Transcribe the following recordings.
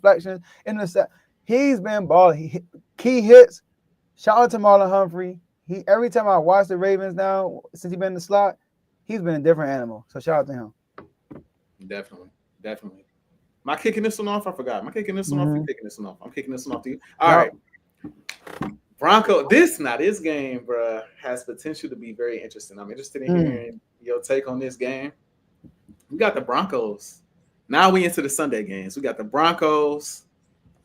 deflections, intercept. He's been balling. Key hits. Shout out to Marlon Humphrey. Every time I watch the Ravens now, since he's been in the slot, he's been a different animal. So shout out to him. Definitely. Am I kicking this one off? I forgot. Am I kicking this one off? You're kicking this one off. I'm kicking this one off to you. All right. Bronco, this game, bro, has potential to be very interesting. I'm interested in hearing your take on this game. We got the Broncos. Now we into the Sunday games. We got the Broncos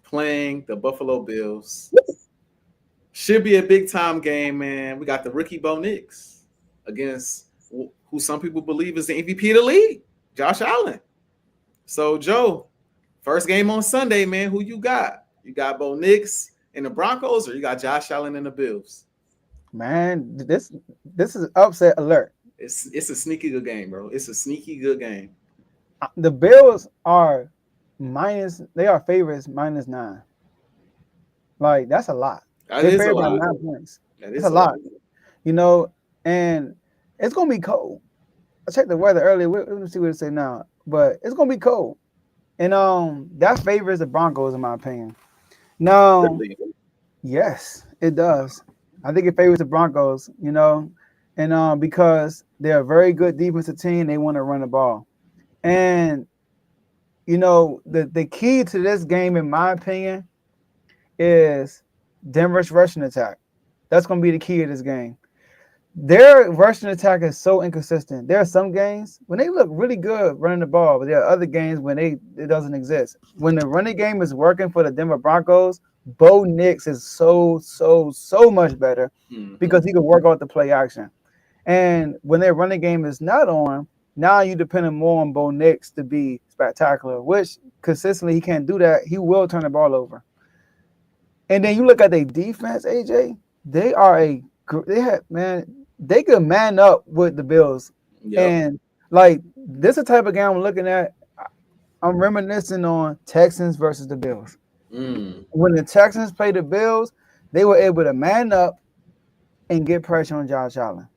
playing the Buffalo Bills. Should be a big time game, man. We got the rookie Bo Nix against who some people believe is the MVP of the league, Josh Allen. So, Joe, first game on Sunday, man. Who you got? You got Bo Nix in the Broncos, or you got Josh Allen in the Bills? Man, this is upset alert. It's a sneaky good game, bro. It's a sneaky good game. The Bills are favorites -9. Like, that's a lot. That is a lot. 9 points. That's a lot. You know, and it's gonna be cold. I checked the weather earlier. Let's see what it say now. But it's gonna be cold. And that favors the Broncos, in my opinion. No, really? Yes, it does. I think it favors the Broncos, you know, and because they're a very good defensive team, they want to run the ball. And you know, the key to this game, in my opinion, is Denver's rushing attack. That's going to be the key of this game. Their rushing attack is so inconsistent. There are some games when they look really good running the ball, but there are other games when it doesn't exist. When the running game is working for the Denver Broncos, Bo Nix is so much better because he can work out the play action. And when their running game is not on, now you're depending more on Bo Nix to be spectacular, which consistently he can't do that. He will turn the ball over. And then you look at their defense, AJ. They could man up with the Bills. Yep. And like this is the type of game I'm looking at. I'm reminiscing on Texans versus the Bills. When the Texans played the Bills, they were able to man up and get pressure on Josh Allen.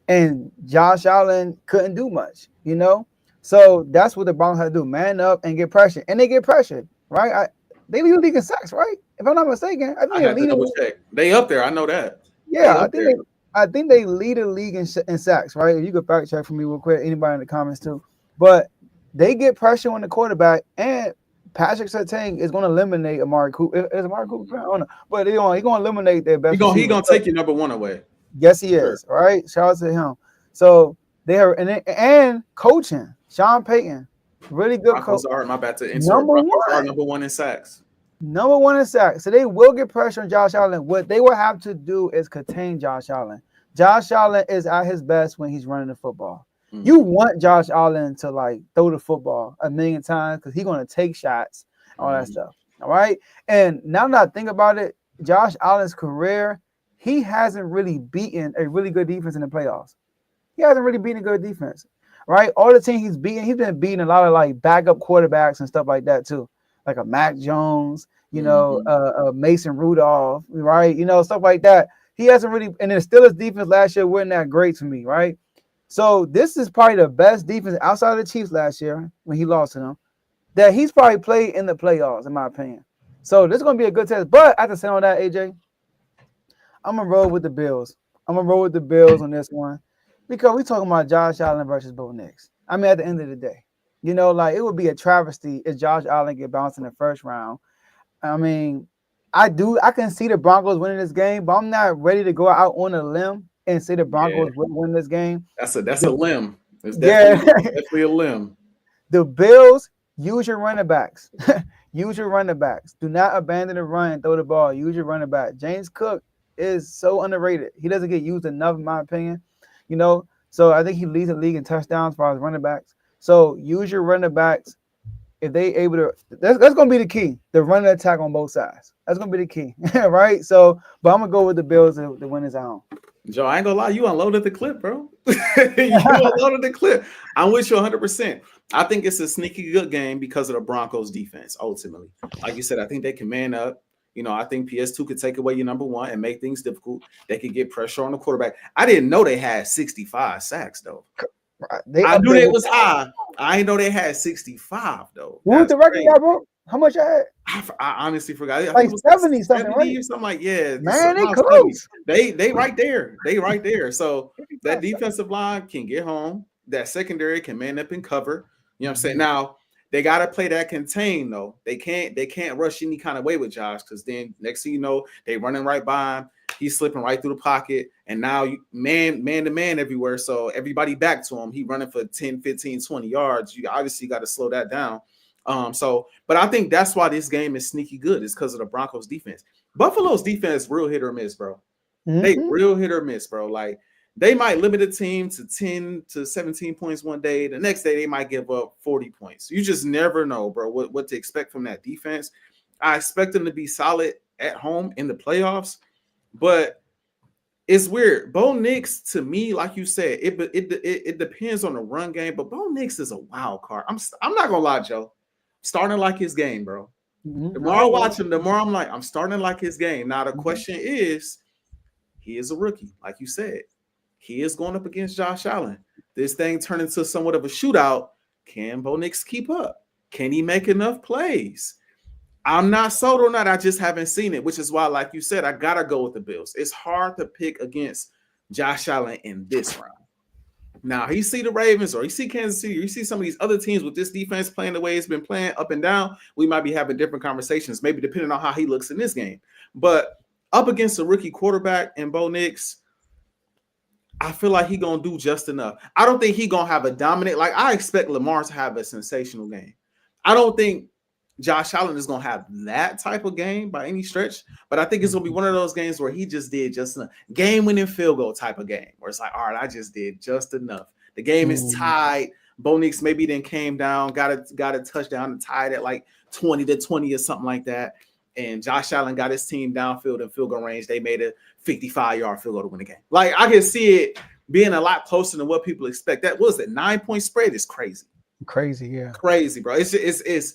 And Josh Allen couldn't do much, you know? So that's what the Broncos had to do, man up and get pressure. And they get pressured, right? They lead the league in sacks, right? If I'm not mistaken. I have to double check. They up there. I know that. Yeah, I think they lead the league in sacks, right? If you could fact check for me real quick, anybody in the comments too. But they get pressure on the quarterback, and Patrick Surtain is going to eliminate Amari Cooper. Is Amari Cooper? I don't know. But he's going to eliminate their best. He's going to take your number one away. Yes, he is. All right. Shout out to him. So they are and coaching. Sean Payton, really good coach. My bad to insert. Number one in sacks. Number one in sacks. So they will get pressure on Josh Allen. What they will have to do is contain Josh Allen. Josh Allen is at his best when he's running the football. You want Josh Allen to like throw the football a million times because he's going to take shots, all that stuff. All right. And now that I think about it, Josh Allen's career, he hasn't really beaten a really good defense in the playoffs. He hasn't really beaten a good defense, right? All the teams he's been beating a lot of like backup quarterbacks and stuff like that too, like a Mac Jones, you know, Mason Rudolph, right? You know, stuff like that. He hasn't really, and then Steelers defense last year wasn't that great to me, right? So this is probably the best defense outside of the Chiefs last year when he lost to them that he's probably played in the playoffs, in my opinion. So this is going to be a good test. But at the same time that, AJ, I'm going to roll with the Bills. I'm going to roll with the Bills on this one because we're talking about Josh Allen versus Bo Nix. I mean, at the end of the day, you know, like it would be a travesty if Josh Allen get bounced in the first round. I mean, I can see the Broncos winning this game, but I'm not ready to go out on a limb and say the Broncos will win this game. That's a limb. It's definitely a limb. The Bills, use your running backs. Use your running backs. Do not abandon the run and throw the ball. Use your running back. James Cook is so underrated. He doesn't get used enough, in my opinion. You know, so I think he leads the league in touchdowns as far as running backs. So use your running backs. If they able to, that's going to be the key. The running attack on both sides. That's going to be the key, right? So, but I'm going to go with the Bills to win his own. Joe, I ain't gonna lie, you unloaded the clip, bro. You unloaded the clip. I'm with you 100%. I think it's a sneaky good game because of the Broncos defense, ultimately. Like you said, I think they can man up. You know, I think PS2 could take away your number one and make things difficult. They could get pressure on the quarterback. I didn't know they had 65 sacks, though. I knew they was high. I didn't know they had 65, though. What was the record, bro? How much I had? I honestly forgot. I think Like it was 70 something, 70 right? or something. Like, yeah, Man, they around 70. close. They right there. They right there. So that defensive line can get home. That secondary can man up and cover. You know what I'm saying? Now they got to play that contain though. They can't rush any kind of way with Josh, because then next thing you know, they running right by him. He's slipping right through the pocket, and now you man to man everywhere. So everybody back to him. He running for 10, 15, 20 yards. You obviously got to slow that down. But I think that's why this game is sneaky good. It's because of the Broncos defense. Buffalo's defense real hit or miss, bro. They real hit or miss, bro. Like, they might limit a team to 10 to 17 points one day. The next day they might give up 40 points. You just never know, bro, what to expect from that defense. I expect them to be solid at home in the playoffs, but it's weird. Bo Nix, to me, like you said, it depends on the run game, but Bo Nix is a wild card. I'm not gonna lie, Joe. Starting to like his game, bro. The more I watch him, the more I'm like, I'm starting to like his game. Now the question is, he is a rookie, like you said. He is going up against Josh Allen. This thing turned into somewhat of a shootout. Can Bo Nix keep up? Can he make enough plays? I'm not sold on that. I just haven't seen it, which is why, like you said, I gotta go with the Bills. It's hard to pick against Josh Allen in this round. Now, you see the Ravens, or you see Kansas City, or you see some of these other teams with this defense playing the way it's been playing up and down, we might be having different conversations, maybe depending on how he looks in this game. But up against a rookie quarterback and Bo Nix, I feel like he's going to do just enough. I don't think he's going to have a dominant, like, I expect Lamar to have a sensational game. I don't think Josh Allen is going to have that type of game by any stretch, but I think it's going to be one of those games where he just did just enough. Game-winning field goal type of game, where it's like, all right, I just did just enough. The game is tied. Bo Nix maybe then came down, got a touchdown and tied at like 20-20 or something like that. And Josh Allen got his team downfield in field goal range. They made a 55-yard field goal to win the game. Like, I can see it being a lot closer than what people expect. That was it. 9-point spread is crazy. Crazy, yeah. Crazy, bro. It's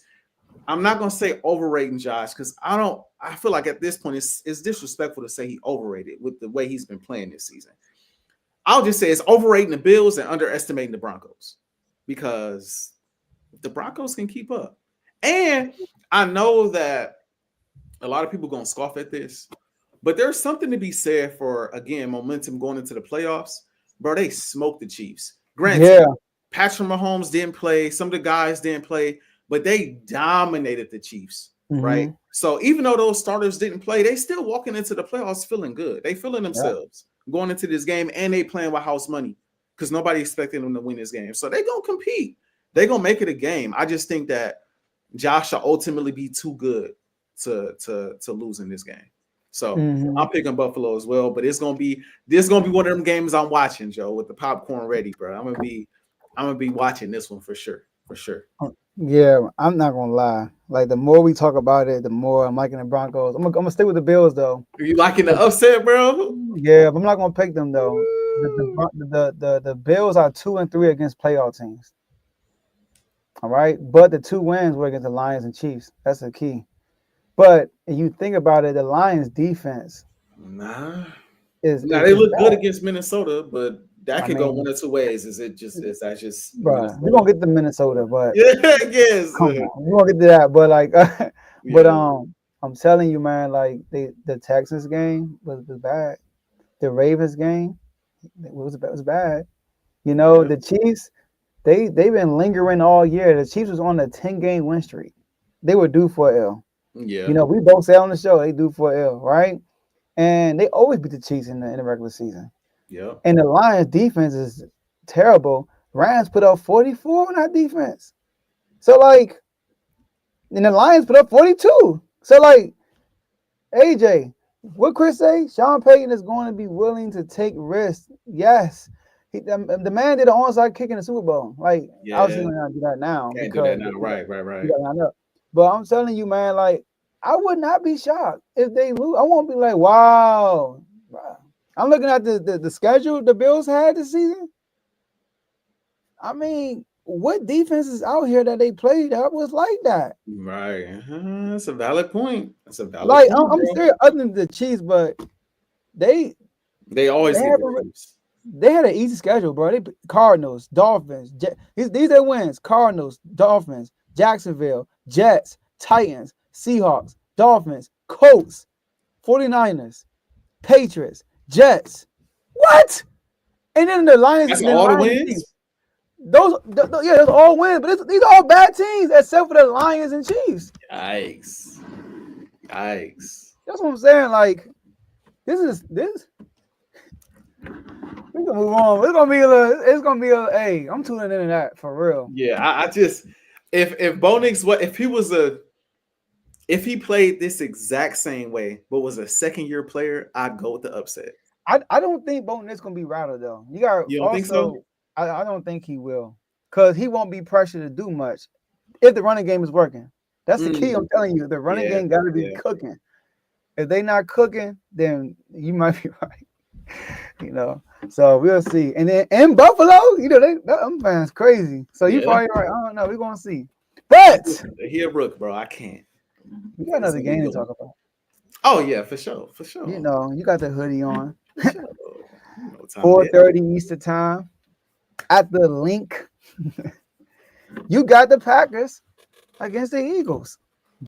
I'm not gonna say overrating Josh, because I feel like at this point it's disrespectful to say he overrated with the way he's been playing this season. I'll just say it's overrating the Bills and underestimating the Broncos, because the Broncos can keep up. And I know that a lot of people gonna scoff at this, but there's something to be said for, again, momentum going into the playoffs. Bro, they smoked the Chiefs. Granted, Patrick Mahomes didn't play, some of the guys didn't play, but they dominated the Chiefs, right? So even though those starters didn't play, they still walking into the playoffs feeling good. They feeling themselves going into this game, and they playing with house money, because nobody expected them to win this game. So they gonna compete. They gonna make it a game. I just think that Josh will ultimately be too good to lose in this game. So I'm picking Buffalo as well, but this gonna be one of them games I'm watching, Joe, with the popcorn ready, bro. I'm gonna be watching this one for sure. Yeah, I'm not gonna lie. Like, the more we talk about it, the more I'm liking the Broncos. I'm gonna stick with the Bills though. Are you liking the upset, bro? Yeah, but I'm not gonna pick them though. The Bills are 2-3 against playoff teams. All right, but the 2 wins were against the Lions and Chiefs. That's the key. But if you think about it, the Lions defense they look good against Minnesota, but that could go one or two ways. Is that just bro? We're gonna get to Minnesota, but yes, come on, we're gonna get to that. But like, I'm telling you, man, like the Texans game was bad. The Ravens game was bad. You know, the Chiefs, they've been lingering all year. The Chiefs was on a 10-game win streak. They were due for an L. Yeah, you know, we both say on the show they due for an L, right? And they always beat the Chiefs in the regular season. Yeah. And the Lions defense is terrible. Rams put up 44 on that defense. So like, and the Lions put up 42. So like, AJ, what Chris say? Sean Payton is going to be willing to take risks. Yes. The man did an onside kick in the Super Bowl. Like, obviously we're not do that now. Can't do that now. Right. But I'm telling you, man, like, I would not be shocked if they lose. I won't be like, wow. I'm looking at the schedule the Bills had this season. I mean, what defense is out here that they played that was like that? Right. That's a valid point. Like, I'm serious, other than the Chiefs, but they always get the Chiefs. They had an easy schedule, bro. They Cardinals, Dolphins. These are wins. Cardinals, Dolphins, Jacksonville, Jets, Titans, Seahawks, Dolphins, Colts, 49ers, Patriots, Jets. What? And then the Lions. That's all the wins? Chiefs. Those all wins, but these are all bad teams except for the Lions and Chiefs. Yikes. That's what I'm saying. Like, this. We can move on. It's gonna be a. Hey, I'm tuning into that for real. Yeah, I just if Bo Nix if he played this exact same way, but was a second-year player, I'd go with the upset. I don't think Bo Nix gonna be rattled though. You don't think so? I don't think he will, because he won't be pressured to do much if the running game is working. That's the key. I'm telling you, the running game got to be cooking. If they not cooking, then you might be right. So we'll see. And then in Buffalo, them fans crazy. So you probably right. I don't know. We're gonna see. But he a rook, bro. I can't. We got another game to talk about. Oh yeah, for sure. You got the hoodie on. 4:30 Eastern time. At the link, you got the Packers against the Eagles.